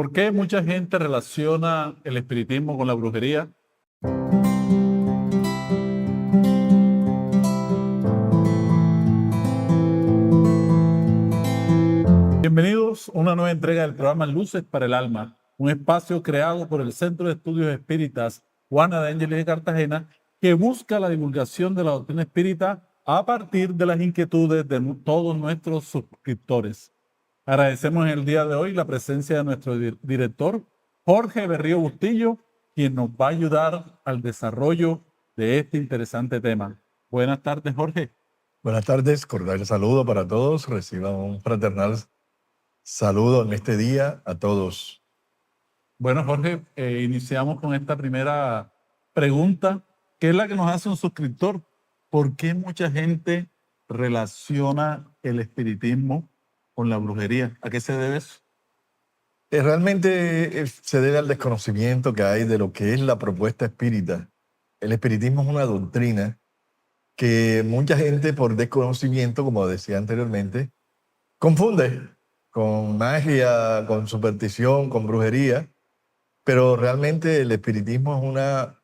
¿Por qué mucha gente relaciona el espiritismo con la brujería? Bienvenidos a una nueva entrega del programa Luces para el Alma, un espacio creado por el Centro de Estudios Espíritas Juana de Ángeles de Cartagena, que busca la divulgación de la doctrina espírita a partir de las inquietudes de todos nuestros suscriptores. Agradecemos en el día de hoy la presencia de nuestro director, Jorge Berrío Bustillo, quien nos va a ayudar al desarrollo de este interesante tema. Buenas tardes, Jorge. Buenas tardes, cordial saludo para todos. Reciban un fraternal saludo en este día a todos. Bueno, Jorge, iniciamos con esta primera pregunta, que es la que nos hace un suscriptor. ¿Por qué mucha gente relaciona el espiritismo con la brujería? ¿A qué se debe eso? Realmente se debe al desconocimiento que hay de lo que es la propuesta espírita. El espiritismo es una doctrina que mucha gente por desconocimiento, como decía anteriormente, confunde con magia, con superstición, con brujería, pero realmente el espiritismo es una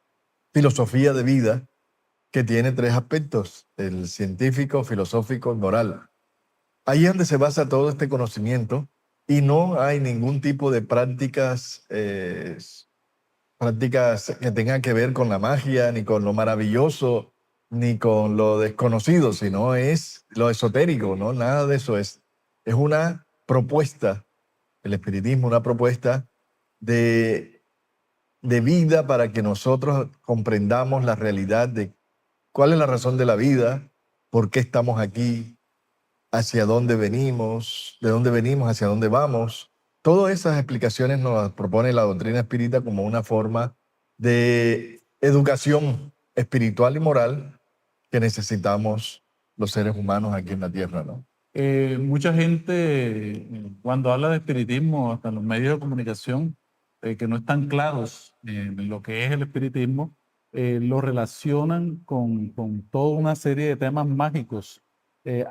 filosofía de vida que tiene tres aspectos: el científico, filosófico y moral. Ahí es donde se basa todo este conocimiento y no hay ningún tipo de prácticas que tengan que ver con la magia, ni con lo maravilloso, ni con lo desconocido, sino es lo esotérico, ¿no? Nada de eso es. Es una propuesta, el espiritismo, una propuesta de vida para que nosotros comprendamos la realidad de cuál es la razón de la vida, por qué estamos aquí, hacia dónde venimos, de dónde venimos, hacia dónde vamos. Todas esas explicaciones nos las propone la doctrina espírita como una forma de educación espiritual y moral que necesitamos los seres humanos aquí en la Tierra, ¿no? Mucha gente, cuando habla de espiritismo, hasta en los medios de comunicación, que no están claros en lo que es el espiritismo, lo relacionan con toda una serie de temas mágicos.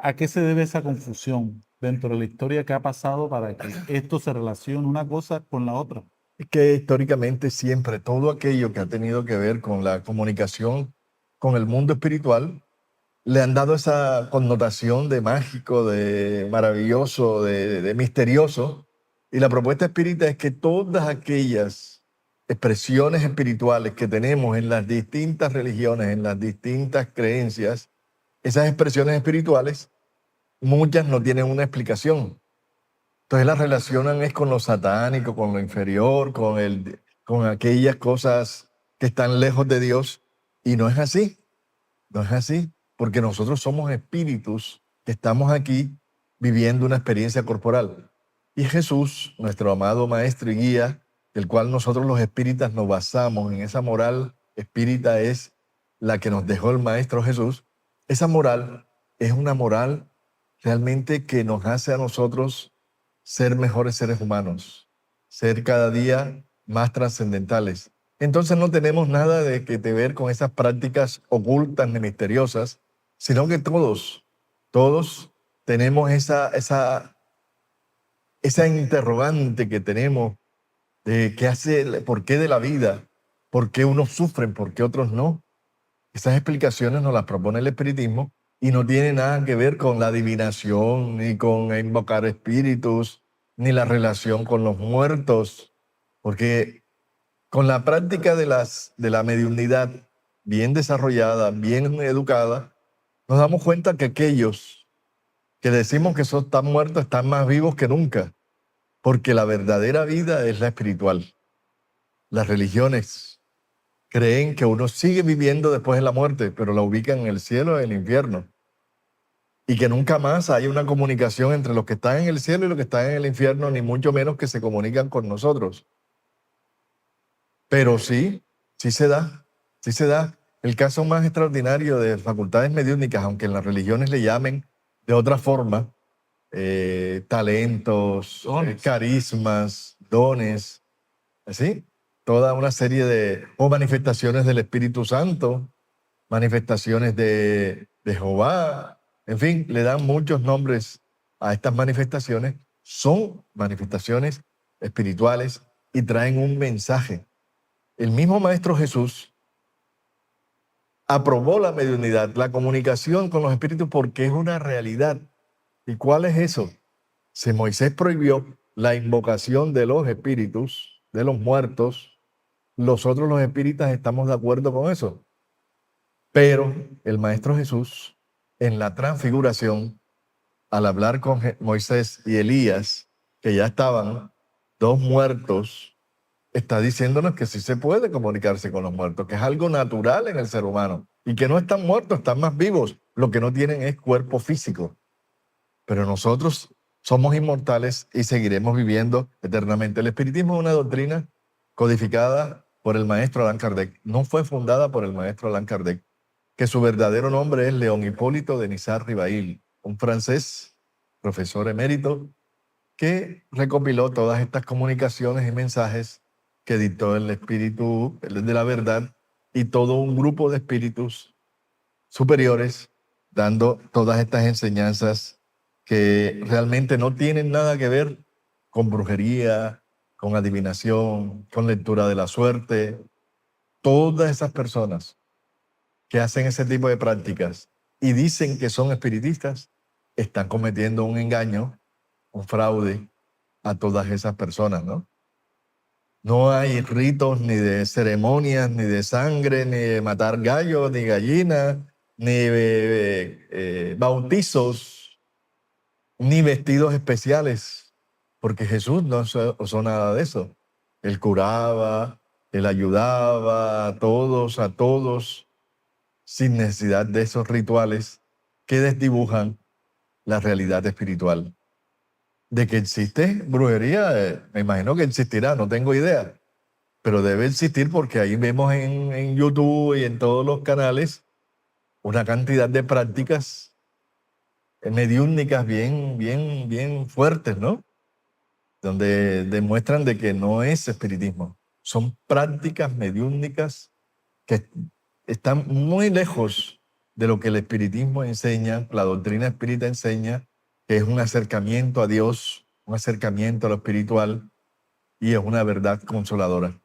¿A qué se debe esa confusión dentro de la historia que ha pasado para que esto se relacione una cosa con la otra? Es que históricamente siempre todo aquello que ha tenido que ver con la comunicación con el mundo espiritual le han dado esa connotación de mágico, de maravilloso, de misterioso. Y la propuesta espírita es que todas aquellas expresiones espirituales que tenemos en las distintas religiones, en las distintas creencias, esas expresiones espirituales, muchas no tienen una explicación. Entonces las relacionan es con lo satánico, con lo inferior, con aquellas cosas que están lejos de Dios. Y no es así. No es así, porque nosotros somos espíritus que estamos aquí viviendo una experiencia corporal. Y Jesús, nuestro amado maestro y guía, del cual nosotros los espíritas nos basamos en esa moral espírita, es la que nos dejó el maestro Jesús. Esa moral es una moral realmente que nos hace a nosotros ser mejores seres humanos, ser cada día más trascendentales. Entonces no tenemos nada de que ver con esas prácticas ocultas ni misteriosas, sino que todos tenemos esa interrogante que tenemos de qué hace, por qué de la vida, por qué unos sufren, por qué otros no. Esas explicaciones nos las propone el espiritismo y no tiene nada que ver con la adivinación, ni con invocar espíritus, ni la relación con los muertos, porque con la práctica de la mediunidad bien desarrollada, bien educada, nos damos cuenta que aquellos que decimos que están muertos están más vivos que nunca, porque la verdadera vida es la espiritual. Las religiones creen que uno sigue viviendo después de la muerte, pero la ubican en el cielo o en el infierno, y que nunca más hay una comunicación entre los que están en el cielo y los que están en el infierno, ni mucho menos que se comunican con nosotros. Pero sí se da, sí se da. El caso más extraordinario de facultades mediúnicas, aunque en las religiones le llamen de otra forma, talentos, carismas, dones, así, toda una serie o manifestaciones del Espíritu Santo, manifestaciones de Jehová, en fin, le dan muchos nombres a estas manifestaciones. Son manifestaciones espirituales y traen un mensaje. El mismo Maestro Jesús aprobó la mediunidad, la comunicación con los espíritus, porque es una realidad. ¿Y cuál es eso? Si Moisés prohibió la invocación de los espíritus, de los muertos, nosotros los espíritas estamos de acuerdo con eso. Pero el Maestro Jesús, en la transfiguración, al hablar con Moisés y Elías, que ya estaban dos muertos, está diciéndonos que sí se puede comunicarse con los muertos, que es algo natural en el ser humano y que no están muertos, están más vivos. Lo que no tienen es cuerpo físico. Pero nosotros somos inmortales y seguiremos viviendo eternamente. El espiritismo es una doctrina codificada por el maestro Allan Kardec. No fue fundada por el maestro Allan Kardec, que su verdadero nombre es León Hipólito de Nizar-Ribail, un francés, profesor emérito, que recopiló todas estas comunicaciones y mensajes que dictó el espíritu de la verdad y todo un grupo de espíritus superiores dando todas estas enseñanzas que realmente no tienen nada que ver con brujería, con adivinación, con lectura de la suerte. Todas esas personas que hacen ese tipo de prácticas y dicen que son espiritistas están cometiendo un engaño, un fraude a todas esas personas, ¿no? No hay ritos ni de ceremonias, ni de sangre, ni de matar gallos, ni gallinas, ni bautizos, ni vestidos especiales, porque Jesús no usó nada de eso. Él curaba, él ayudaba a todos, sin necesidad de esos rituales que desdibujan la realidad espiritual. De que existe brujería, me imagino que existirá, no tengo idea, pero debe existir porque ahí vemos en YouTube y en todos los canales una cantidad de prácticas mediúnicas bien fuertes, ¿no? Donde demuestran de que no es espiritismo, son prácticas mediúnicas que están muy lejos de lo que el espiritismo enseña, la doctrina espírita enseña, que es un acercamiento a Dios, un acercamiento a lo espiritual y es una verdad consoladora.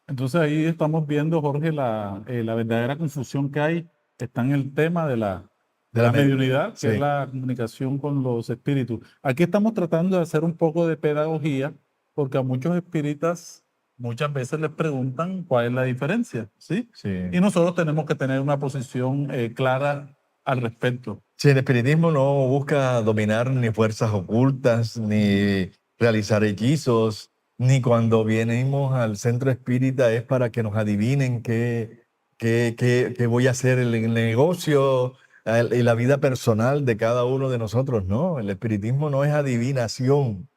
Entonces ahí estamos viendo, Jorge, la verdadera confusión que hay. Está en el tema de la mediunidad, que es Sí, la comunicación con los espíritus. Aquí estamos tratando de hacer un poco de pedagogía, porque a muchos espíritas muchas veces les preguntan cuál es la diferencia, ¿sí? sí. Y nosotros tenemos que tener una posición clara al respecto. Sí, el espiritismo no busca dominar ni fuerzas ocultas, ni realizar hechizos, ni cuando venimos al centro espírita es para que nos adivinen qué voy a hacer en el negocio y la vida personal de cada uno de nosotros. No, el espiritismo no es adivinación,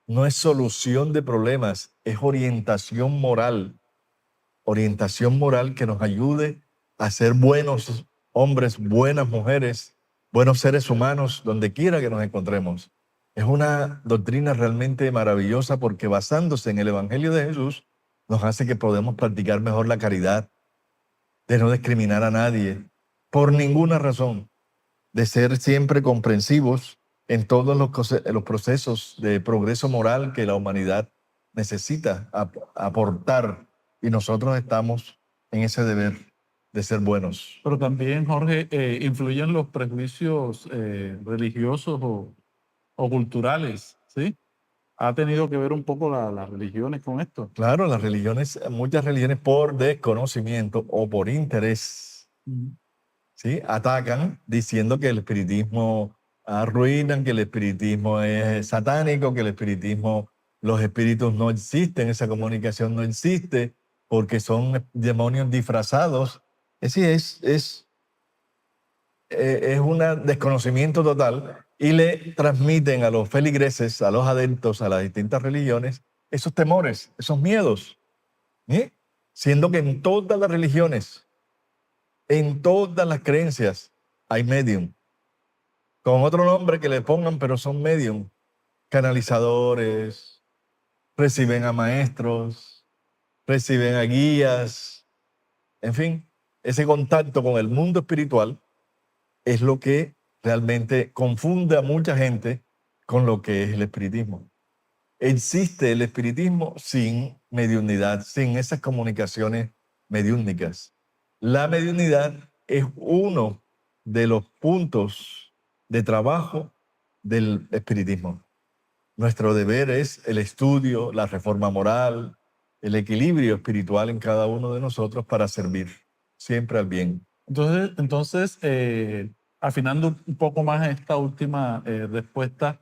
no es solución de problemas, es orientación moral que nos ayude a ser buenos hombres, buenas mujeres, buenos seres humanos, donde quiera que nos encontremos. Es una doctrina realmente maravillosa porque basándose en el Evangelio de Jesús, nos hace que podamos practicar mejor la caridad, de no discriminar a nadie, por ninguna razón, de ser siempre comprensivos en todos los procesos de progreso moral que la humanidad necesita aportar y nosotros estamos en ese deber de ser buenos. Pero también, Jorge, influyen los prejuicios religiosos o culturales, ¿sí? ¿Ha tenido que ver un poco las religiones con esto? Claro, las religiones, muchas religiones por desconocimiento o por interés, Mm. ¿sí? Atacan diciendo que el espiritismo arruinan, que el espiritismo es satánico, que el espiritismo, los espíritus no existen, esa comunicación no existe, porque son demonios disfrazados. Es decir, es un desconocimiento total y le transmiten a los feligreses, a los adeptos, a las distintas religiones, esos temores, esos miedos, ¿sí? Siendo que en todas las religiones, en todas las creencias, hay medium, con otro nombre que le pongan, pero son medium, canalizadores, reciben a maestros, reciben a guías, en fin, ese contacto con el mundo espiritual es lo que realmente confunde a mucha gente con lo que es el espiritismo. existe el espiritismo sin mediunidad, sin esas comunicaciones mediúnicas. La mediunidad es uno de los puntos de trabajo del espiritismo. Nuestro deber es el estudio, la reforma moral, el equilibrio espiritual en cada uno de nosotros para servir siempre al bien. Entonces, afinando un poco más esta última respuesta,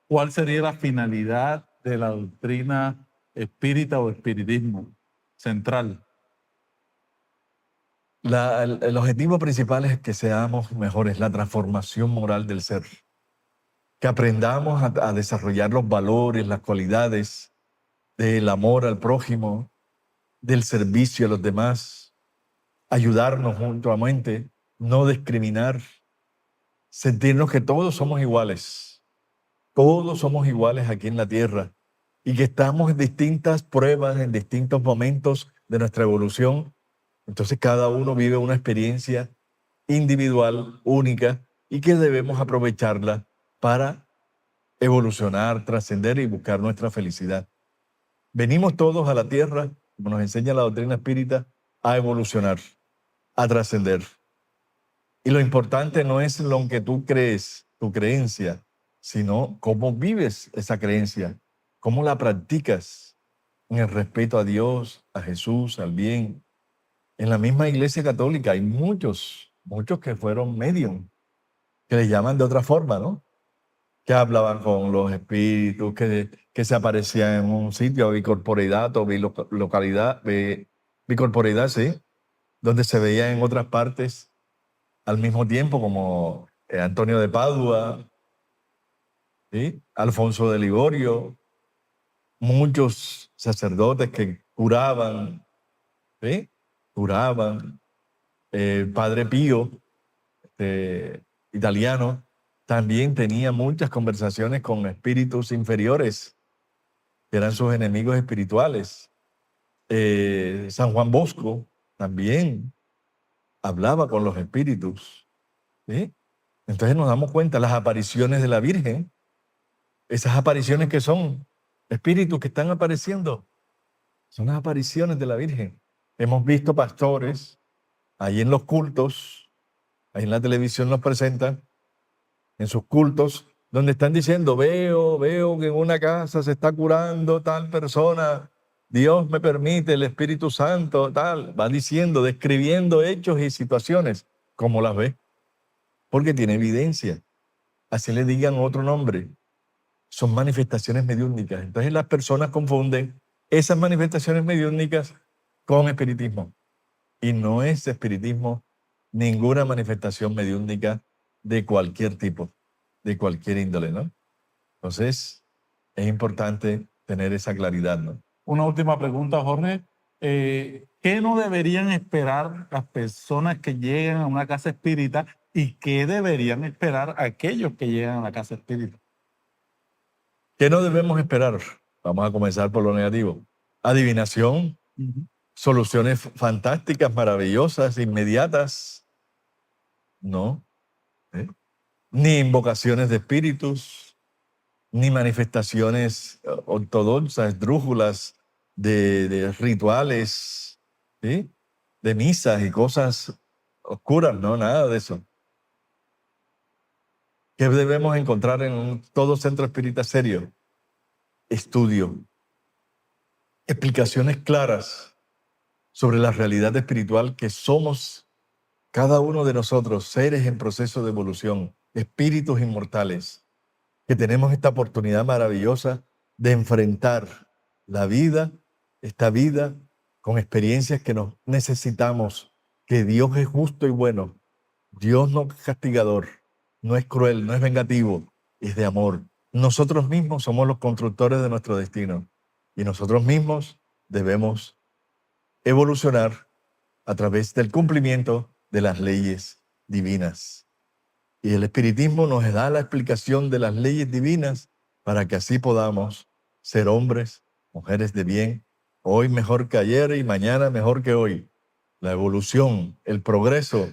¿cuál sería la finalidad de la doctrina espírita o espiritismo central? El objetivo principal es que seamos mejores, la transformación moral del ser, que aprendamos a desarrollar los valores, las cualidades del amor al prójimo, del servicio a los demás, ayudarnos mutuamente, no discriminar, sentirnos que todos somos iguales aquí en la tierra y que estamos en distintas pruebas, en distintos momentos de nuestra evolución. Entonces cada uno vive una experiencia individual, única, y que debemos aprovecharla para evolucionar, trascender y buscar nuestra felicidad. Venimos todos a la tierra, como nos enseña la doctrina espírita, a evolucionar, a trascender. Y lo importante no es lo que tú crees, tu creencia, sino cómo vives esa creencia, cómo la practicas en el respeto a Dios, a Jesús, al bien. En la misma Iglesia Católica hay muchos que fueron medium, que les llaman de otra forma, ¿no? Que hablaban con los espíritus, que se aparecían en un sitio, bicorporeidad o bilocalidad, bicorporeidad, sí, donde se veían en otras partes al mismo tiempo, como Antonio de Padua, ¿sí? Alfonso de Ligorio, muchos sacerdotes que curaban, ¿sí? Curaban. Padre Pío, italiano, también tenía muchas conversaciones con espíritus inferiores, que eran sus enemigos espirituales. San Juan Bosco también hablaba con los espíritus, ¿sí? Entonces nos damos cuenta, las apariciones de la Virgen, esas apariciones que son espíritus que están apareciendo, son las apariciones de la Virgen. Hemos visto pastores ahí en los cultos, ahí en la televisión nos presentan, en sus cultos, donde están diciendo, veo que en una casa se está curando tal persona, Dios me permite, el Espíritu Santo, tal, va diciendo, describiendo hechos y situaciones, como las ve, porque tiene evidencia. Así le digan otro nombre. Son manifestaciones mediúnicas. Entonces las personas confunden esas manifestaciones mediúnicas con espiritismo. Y no es espiritismo ninguna manifestación mediúnica de cualquier tipo, de cualquier índole, ¿no? Entonces, es importante tener esa claridad, ¿no? Una última pregunta, Jorge. ¿Qué no deberían esperar las personas que llegan a una casa espírita y qué deberían esperar aquellos que llegan a la casa espírita? ¿Qué no debemos esperar? Vamos a comenzar por lo negativo. Adivinación, soluciones fantásticas, maravillosas, inmediatas. No. ¿eh? Ni invocaciones de espíritus, ni manifestaciones ortodoxas, esdrújulas, de rituales, ¿sí? De misas y cosas oscuras, no, nada de eso. ¿Qué debemos encontrar en todo centro espírita serio? Estudio, explicaciones claras sobre la realidad espiritual que somos cada uno de nosotros, seres en proceso de evolución, espíritus inmortales, que tenemos esta oportunidad maravillosa de enfrentar la vida, esta vida, con experiencias que nos necesitamos, que Dios es justo y bueno. Dios no es castigador, no es cruel, no es vengativo, es de amor. Nosotros mismos somos los constructores de nuestro destino y nosotros mismos debemos evolucionar a través del cumplimiento de las leyes divinas. Y el espiritismo nos da la explicación de las leyes divinas para que así podamos ser hombres, mujeres de bien, hoy mejor que ayer y mañana mejor que hoy. La evolución, el progreso,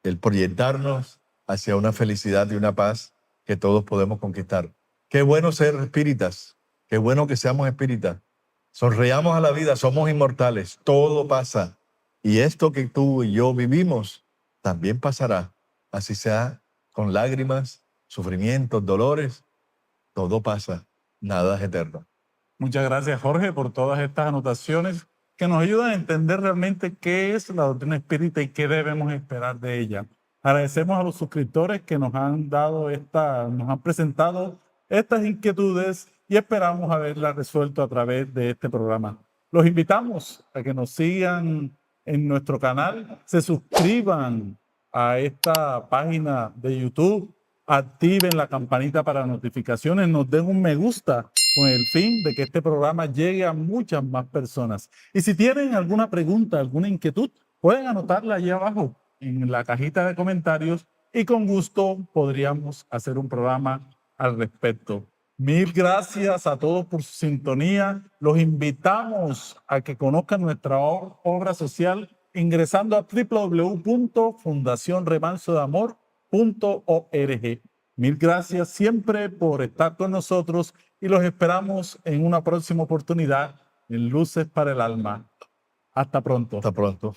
el proyectarnos hacia una felicidad y una paz que todos podemos conquistar. Qué bueno ser espíritas, Qué bueno que seamos espíritas. Sonreamos a la vida, somos inmortales, todo pasa. Y esto que tú y yo vivimos también pasará. Así sea con lágrimas, sufrimientos, dolores, todo pasa. Nada es eterno. Muchas gracias, Jorge, por todas estas anotaciones que nos ayudan a entender realmente qué es la doctrina espírita y qué debemos esperar de ella. Agradecemos a los suscriptores que nos han presentado estas inquietudes y esperamos haberlas resuelto a través de este programa. Los invitamos a que nos sigan en nuestro canal, se suscriban a esta página de YouTube, activen la campanita para notificaciones, nos den un me gusta con el fin de que este programa llegue a muchas más personas. Y si tienen alguna pregunta, alguna inquietud, pueden anotarla allí abajo en la cajita de comentarios y con gusto podríamos hacer un programa al respecto. Mil gracias a todos por su sintonía. Los invitamos a que conozcan nuestra obra social ingresando a www.fundacionremansodeamor.org. Mil gracias siempre por estar con nosotros y los esperamos en una próxima oportunidad en Luces para el Alma. Hasta pronto. Hasta pronto.